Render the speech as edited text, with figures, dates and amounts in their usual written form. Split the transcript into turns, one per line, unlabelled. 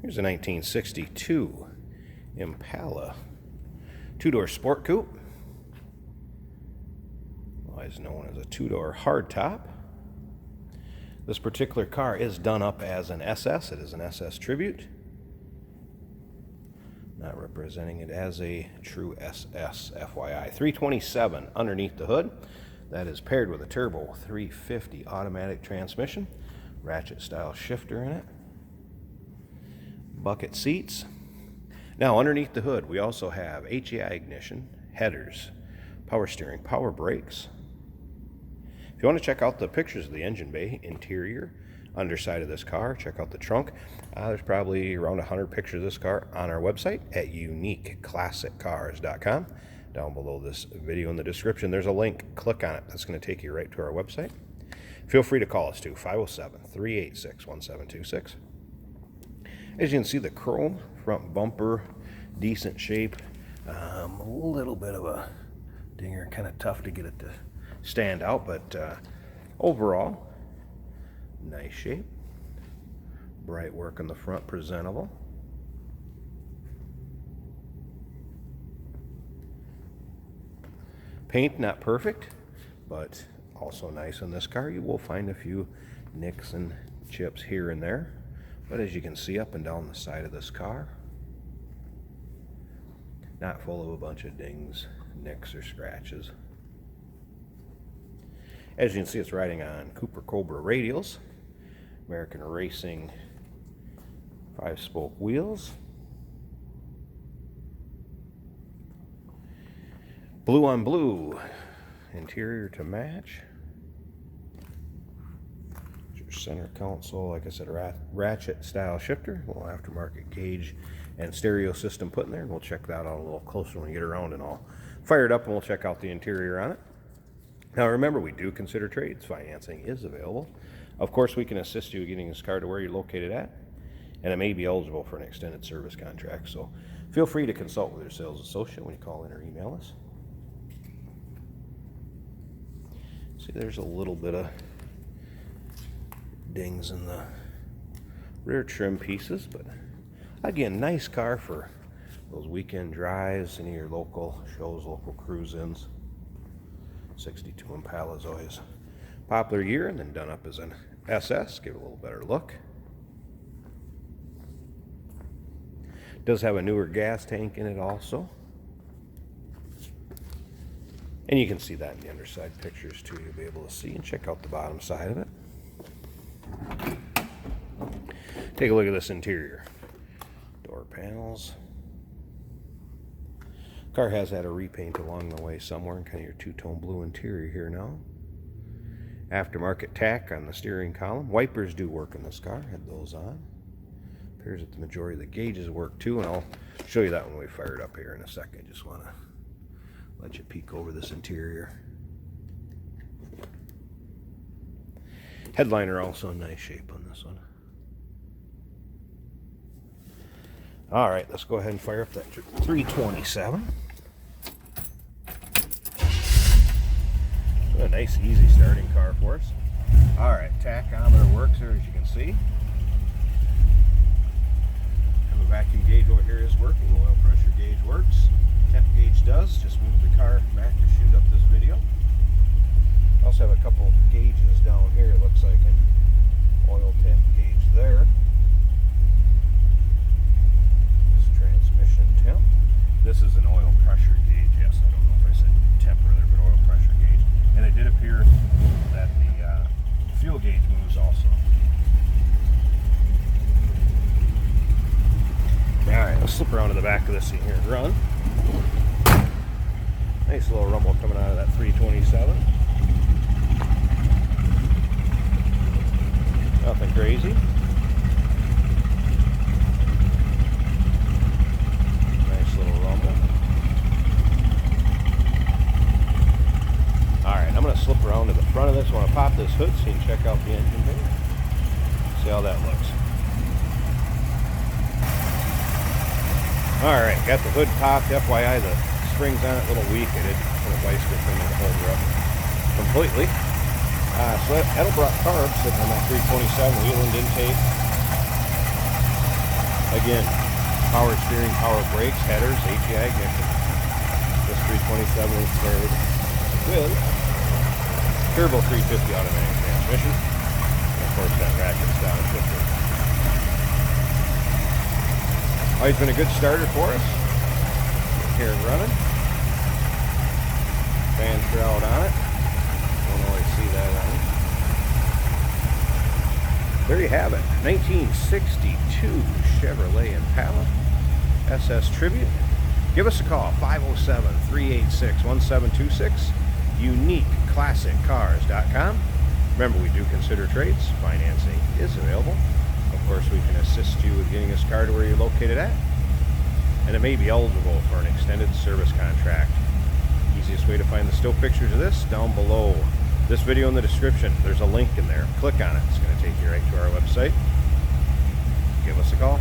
Here's a 1962 Impala two-door sport coupe, otherwise known as a two-door hardtop. This particular car is done up as an SS. It is an SS Tribute, not representing it as a true SS, FYI. 327 underneath the hood. That is paired with a turbo 350 automatic transmission, ratchet style shifter in it, bucket seats. Now underneath the hood we also have HEI ignition, headers, power steering, power brakes. If you want to check out the pictures of the engine bay, interior, underside of this car, check out the trunk. There's probably around 100 pictures of this car on our website at uniqueclassiccars.com. Down below this video in the description, there's a link. Click on it. That's going to take you right to our website. Feel free to call us too, 507-386-1726. As you can see, the chrome front bumper, decent shape. A little bit of a dinger, kind of tough to get it to stand out, but overall, nice shape. Bright work on the front, presentable. Paint not perfect, but also nice on this car. You will find a few nicks and chips here and there, but as you can see up and down the side of this car, not full of a bunch of dings, nicks, or scratches. As you can see, it's riding on Cooper Cobra radials, American Racing 5-spoke wheels, blue on blue interior to match. Your center console, like I said, ratchet style shifter, a little aftermarket gauge and stereo system put in there. We'll check that out a little closer when we get around and all fired up, and we'll check out the interior on it. Now remember, we do consider trades. Financing is available. Of course, we can assist you getting this car to where you're located at, and it may be eligible for an extended service contract. So feel free to consult with your sales associate when you call in or email us. See, there's a little bit of dings in the rear trim pieces, but again, nice car for those weekend drives, any of your local shows, local cruise-ins. 62 Impala is always a popular year, and then done up as an SS, give it a little better look. Does have a newer gas tank in it also. And you can see that in the underside pictures too. You'll be able to see and check out the bottom side of it. Take a look at this interior. Door panels. Car has had a repaint along the way somewhere, in kind of your two-tone blue interior here now. Aftermarket tack on the steering column. Wipers do work in this car. Had those on. Appears that the majority of the gauges work too, and I'll show you that when we fire it up here in a second. Just want to let you peek over this interior. Headliner also in nice shape on this one. All right, let's go ahead and fire up that 327. So a nice, easy starting car for us. All right, tachometer works here, as you can see. And the vacuum gauge over here is working. Oil pressure gauge works. Temp gauge does. Just move the car back to shoot up this video. Also have a couple gauges down here. It looks like an oil temp gauge there. This transmission temp. This is an oil pressure gauge. Yes, I don't know if I said temp earlier, but oil pressure gauge. And it did appear that the fuel gauge moves also. Alright, let's slip around to the back of this thing here and run. Nice little rumble coming out of that 327. Nothing crazy. Nice little rumble. Alright, I'm going to slip around to the front of this. I want to pop this hood so you can check out the engine bay. See how that looks. Alright, got the hood popped. FYI, the springs on it a little weak. I did put a vice grip in there to hold her up completely. So that Edelbrock carb sitting on that 327 wheel and intake. Again, power steering, power brakes, headers, HEI ignition. This 327 is paired with turbo 350 automatic transmission. And of course that ratchet style shifter. Always been a good starter for us. Here and running. Fan shroud on it. Don't always see that on it. There you have it. 1962 Chevrolet Impala SS Tribute. Give us a call, 507-386-1726, uniqueclassiccars.com. Remember, we do consider trades. Financing is available. Of course, we can assist you with getting this car to where you're located at. And it may be eligible for an extended service contract. Easiest way to find the still pictures of this, down below this video in the description. There's a link in there. Click on it. It's going to take you right to our website. Give us a call.